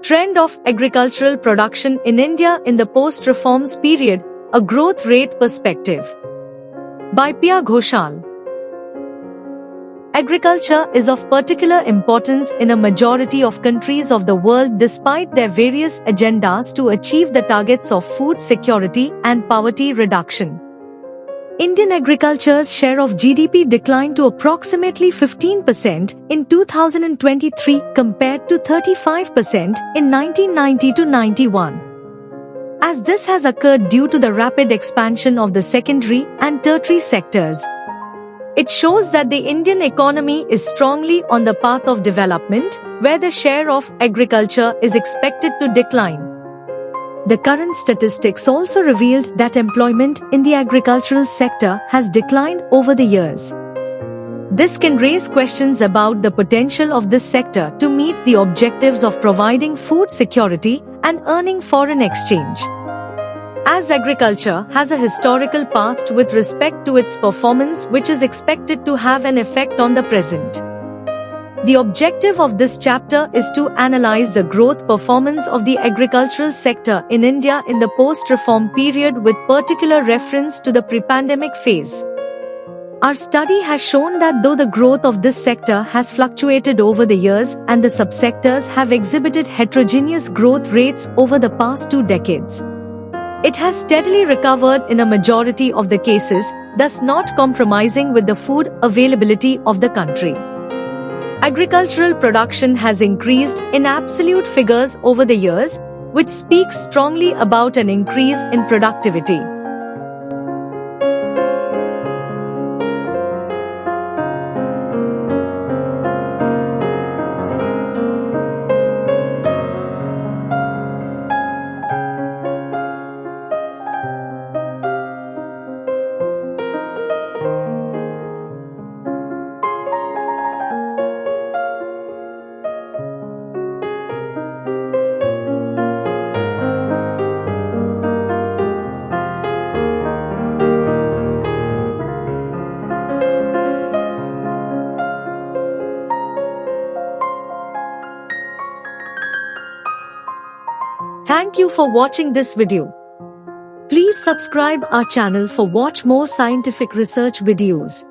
Trend of agricultural production in India in the post-reforms period, a growth rate perspective. By Pia Ghoshal. Agriculture is of particular importance in a majority of countries of the world despite their various agendas to achieve the targets of food security and poverty reduction. Indian agriculture's share of GDP declined to approximately 15% in 2023 compared to 35% in 1990 to 91. As this has occurred due to the rapid expansion of the secondary and tertiary sectors, it shows that the Indian economy is strongly on the path of development, where the share of agriculture is expected to decline. The current statistics also revealed that employment in the agricultural sector has declined over the years. This can raise questions about the potential of this sector to meet the objectives of providing food security and earning foreign exchange. As agriculture has a historical past with respect to its performance which is expected to have an effect on the present. The objective of this chapter is to analyze the growth performance of the agricultural sector in India in the post-reform period with particular reference to the pre-pandemic phase. Our study has shown that though the growth of this sector has fluctuated over the years and the subsectors have exhibited heterogeneous growth rates over the past 2 decades, it has steadily recovered in a majority of the cases, thus not compromising with the food availability of the country. Agricultural production has increased in absolute figures over the years, which speaks strongly about an increase in productivity. Thank you for watching this video. Please subscribe our channel for watch more scientific research videos.